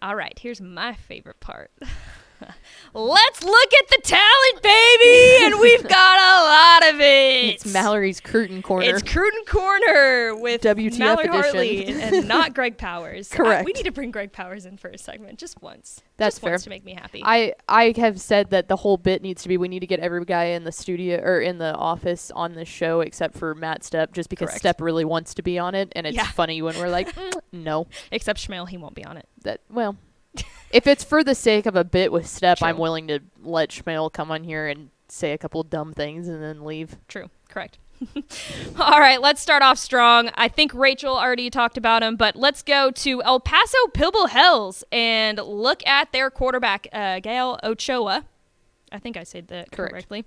All right, here's my favorite part. Let's look at the talent, baby, and we've got a lot of it. It's Mallory's Curtain Corner. It's Curtain Corner with WTF Mallory edition. Hartley and not Greg Powers. Correct. We need to bring Greg Powers in for a segment just once. That's just fair. Once to make me happy. I have said that the whole bit needs to be we need to get every guy in the studio or in the office on the show except for Matt Stepp, just because Correct. Stepp really wants to be on it, and it's funny when we're like, no. Except Schmale, he won't be on it. Well, if it's for the sake of a bit with Stepp, True. I'm willing to let Schmale come on here and say a couple dumb things and then leave. True. Correct. All right, let's start off strong. I think Rachel already talked about him, but let's go to El Paso Pebble Hills and look at their quarterback, Gael Ochoa. I think I said that correctly.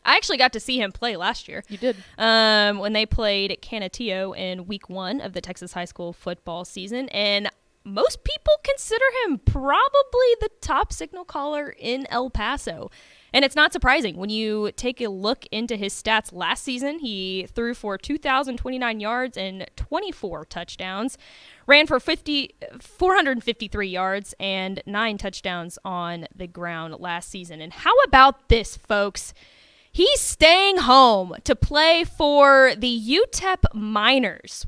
I actually got to see him play last year. You did. When they played Canutillo in week 1 of the Texas high school football season, and most people consider him probably the top signal caller in El Paso. And it's not surprising. When you take a look into his stats last season, he threw for 2,029 yards and 24 touchdowns, ran for 453 yards and 9 touchdowns on the ground last season. And how about this, folks? He's staying home to play for the UTEP Miners,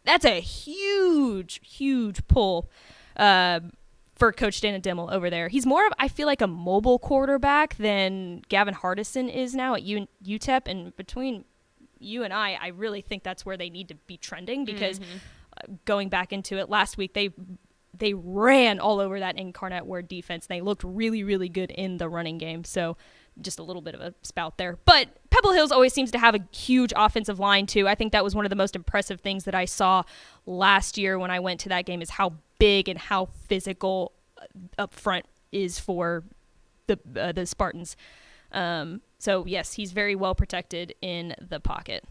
that's a huge, huge pull for Coach Dana Dimmel over there. He's more of, I feel like, a mobile quarterback than Gavin Hardison is now at UTEP. And between you and I really think that's where they need to be trending, because going back into it last week, they ran all over that Incarnate Word defense. They looked really, really good in the running game. So just a little bit of a spout there. But Pebble Hills always seems to have a huge offensive line, too. I think that was one of the most impressive things that I saw last year when I went to that game, is how big and how physical up front is for the Spartans. So, yes, he's very well protected in the pocket.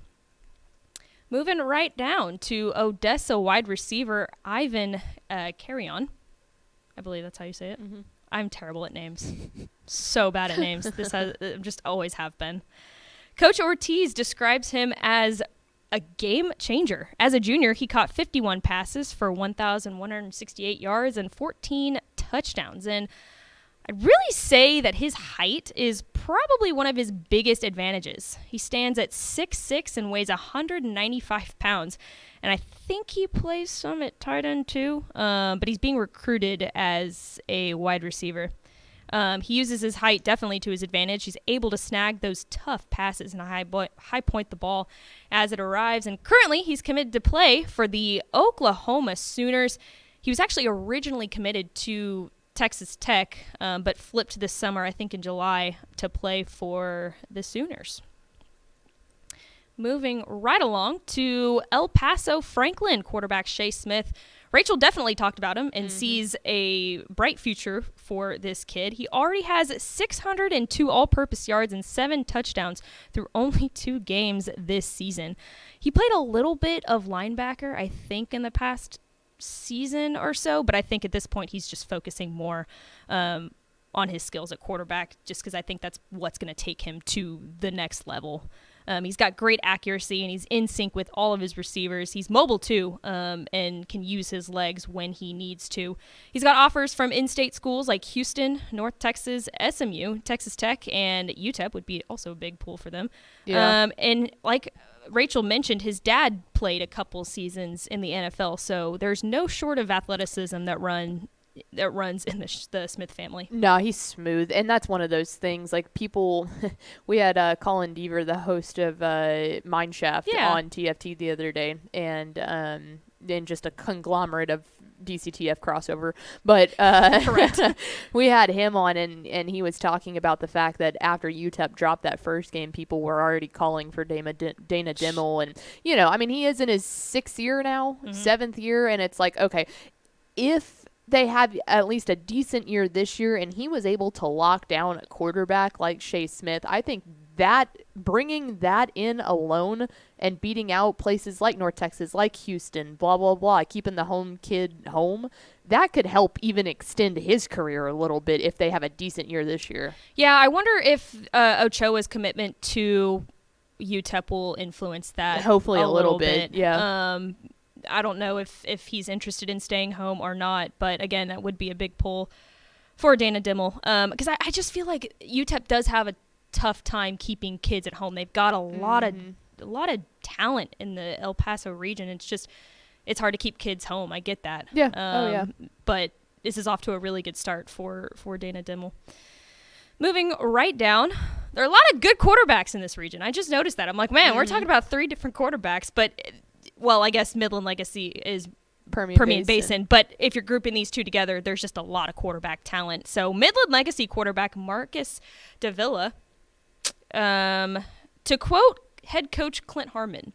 Moving right down to Odessa wide receiver Ivan Carrion. I believe that's how you say it. Mm-hmm. I'm terrible at names. So bad at names. Just always have been. Coach Ortiz describes him as a game changer. As a junior, he caught 51 passes for 1,168 yards and 14 touchdowns. And I'd really say that his height is probably one of his biggest advantages. He stands at 6'6" and weighs 195 pounds. And I think he plays some at tight end too, but he's being recruited as a wide receiver. He uses his height definitely to his advantage. He's able to snag those tough passes and high point the ball as it arrives. And currently he's committed to play for the Oklahoma Sooners. He was actually originally committed to Texas Tech, but flipped this summer, I think in July, to play for the Sooners. Moving right along to El Paso Franklin quarterback Shea Smith. Rachel definitely talked about him and sees a bright future for this kid. He already has 602 all-purpose yards and 7 touchdowns through only 2 games this season. He played a little bit of linebacker, I think, in the past season or so, but I think at this point he's just focusing more on his skills at quarterback, just because I think that's what's going to take him to the next level. He's got great accuracy, and he's in sync with all of his receivers. He's mobile, too, and can use his legs when he needs to. He's got offers from in-state schools like Houston, North Texas, SMU, Texas Tech, and UTEP would be also a big pool for them. Yeah. And like Rachel mentioned, his dad played a couple seasons in the NFL, so there's no short of athleticism that runs in the Smith family. No, he's smooth, and that's one of those things. Like people, we had Colin Deaver, the host of Mineshaft, on TFT the other day, and in just a conglomerate of DCTF crossover. But correct, we had him on, and he was talking about the fact that after UTEP dropped that first game, people were already calling for Dana Dimmel, and he is in his 6th year now, 7th year, and it's like, okay, if they have at least a decent year this year, and he was able to lock down a quarterback like Shea Smith, I think that bringing that in alone and beating out places like North Texas, like Houston, blah, blah, blah, keeping the home kid home, that could help even extend his career a little bit if they have a decent year this year. Yeah, I wonder if Ochoa's commitment to UTEP will influence that. Hopefully a little bit. Yeah. I don't know if he's interested in staying home or not, but again, that would be a big pull for Dana Dimmel. Because I just feel like UTEP does have a tough time keeping kids at home. They've got a lot of talent in the El Paso region. It's hard to keep kids home. I get that. Yeah. But this is off to a really good start for Dana Dimmel. Moving right down, there are a lot of good quarterbacks in this region. I just noticed that. I'm like, man, we're talking about 3 different quarterbacks, but, well, I guess Midland Legacy is Permian Basin. But if you're grouping these two together, there's just a lot of quarterback talent. So Midland Legacy quarterback Marcus Davila, to quote head coach Clint Harmon,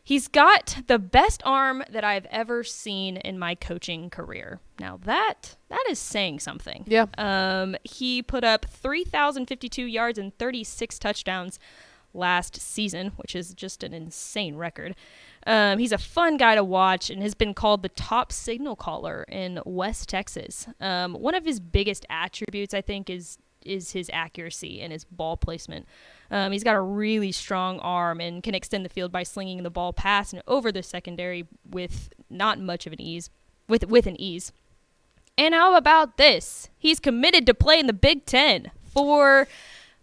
he's got the best arm that I've ever seen in my coaching career. Now that is saying something. Yeah. He put up 3,052 yards and 36 touchdowns last season, which is just an insane record. He's a fun guy to watch and has been called the top signal caller in West Texas. One of his biggest attributes, I think, is his accuracy and his ball placement. He's got a really strong arm and can extend the field by slinging the ball past and over the secondary with not much of an ease, with an ease. And how about this? He's committed to play in the Big Ten for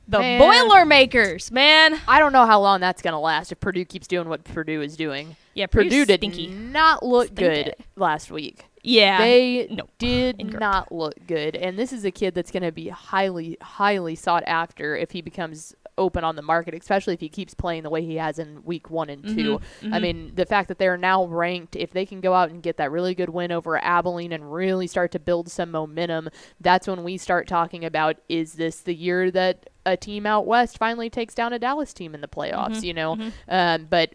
the Boilermakers, man. I don't know how long that's going to last if Purdue keeps doing what Purdue is doing. Yeah, Purdue did stinky. not look good last week. Yeah. They did not look good. And this is a kid that's going to be highly, highly sought after if he becomes open on the market, especially if he keeps playing the way he has in week 1 and 2. I mean, the fact that they're now ranked, if they can go out and get that really good win over Abilene and really start to build some momentum, that's when we start talking about, is this the year that a team out west finally takes down a Dallas team in the playoffs, you know? But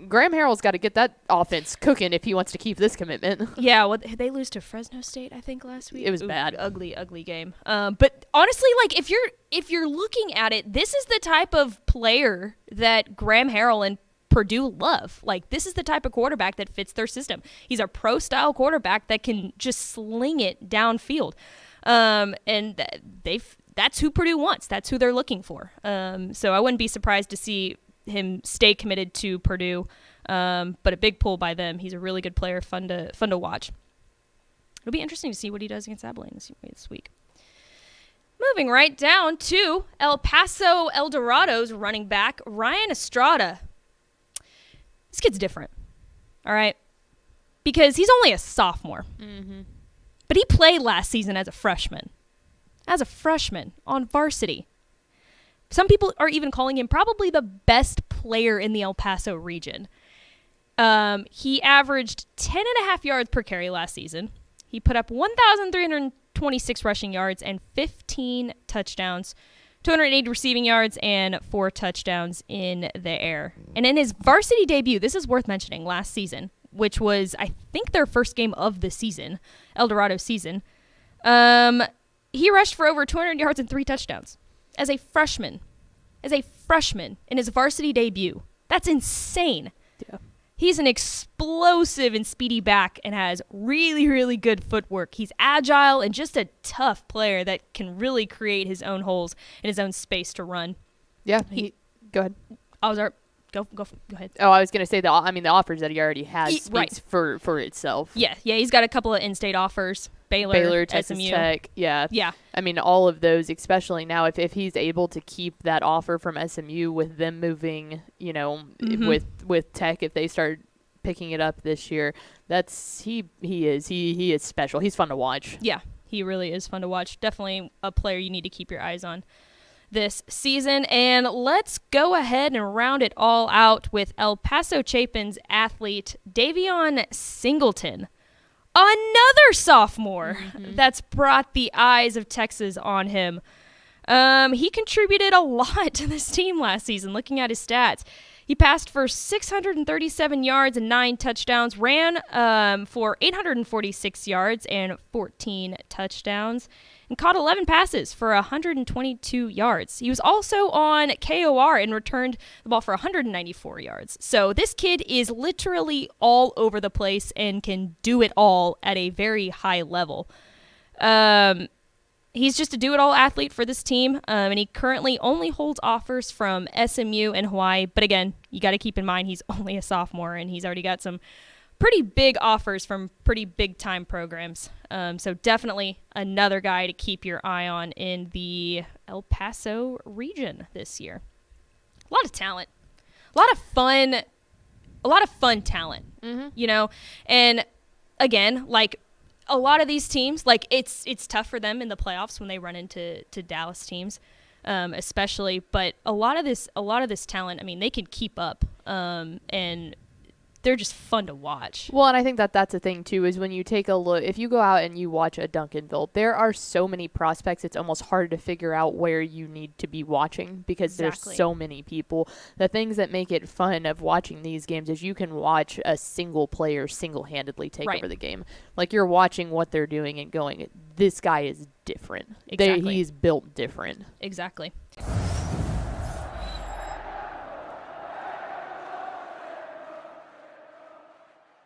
Graham Harrell's got to get that offense cooking if he wants to keep this commitment. Yeah, well, they lose to Fresno State, I think, last week. It was bad. Ugly game. But honestly, like, if you're looking at it, this is the type of player that Graham Harrell and Purdue love. Like, this is the type of quarterback that fits their system. He's a pro-style quarterback that can just sling it downfield. And that's who Purdue wants. That's who they're looking for. So I wouldn't be surprised to see him stay committed to Purdue, but a big pull by them. He's a really good player, fun to watch. It'll be interesting to see what he does against Abilene this week. Moving right down to El Paso El Dorado's running back, Ryan Estrada. This kid's different, all right? Because he's only a sophomore. But he played last season as a freshman. On varsity. Some people are even calling him probably the best player in the El Paso region. He averaged 10.5 yards per carry last season. He put up 1,326 rushing yards and 15 touchdowns, 208 receiving yards, and 4 touchdowns in the air. And in his varsity debut, this is worth mentioning, last season, which was, I think, their first game of the season, El Dorado season, he rushed for over 200 yards and 3 touchdowns. As a freshman in his varsity debut. That's insane. Yeah. He's an explosive and speedy back and has really, really good footwork. He's agile and just a tough player that can really create his own holes and his own space to run. Yeah, go ahead. Go ahead. Oh, I was going to say the offers that he already has speaks for itself. Yeah, he's got a couple of in-state offers. Baylor, Texas SMU. Tech, yeah. I mean, all of those, especially now, if he's able to keep that offer from SMU with them moving, you know, with Tech, if they start picking it up this year, he is special. He's fun to watch. Yeah, he really is fun to watch. Definitely a player you need to keep your eyes on this season. And let's go ahead and round it all out with El Paso Chapin's athlete Davion Singleton. Another sophomore that's brought the eyes of Texas on him. He contributed a lot to this team last season, looking at his stats. He passed for 637 yards and 9 touchdowns, ran for 846 yards and 14 touchdowns, and caught 11 passes for 122 yards. He was also on KOR and returned the ball for 194 yards. So this kid is literally all over the place and can do it all at a very high level. he's just a do-it-all athlete for this team, and he currently only holds offers from SMU and Hawaii. But again, you got to keep in mind he's only a sophomore, and he's already got some pretty big offers from pretty big-time programs. So definitely another guy to keep your eye on in the El Paso region this year. A lot of talent, a lot of fun talent, you know, and again, like a lot of these teams, like it's tough for them in the playoffs when they run into Dallas teams, especially. But a lot of this talent, I mean, they can keep up, and they're just fun to watch. Well, and I think that's the thing too, is when you take a look, if you go out and you watch a Duncanville, there are so many prospects, it's almost hard to figure out where you need to be watching because there's so many people. The things that make it fun of watching these games is you can watch a single player single-handedly take over the game. Like you're watching what they're doing and going, this guy is different. Exactly. He's built different. Exactly.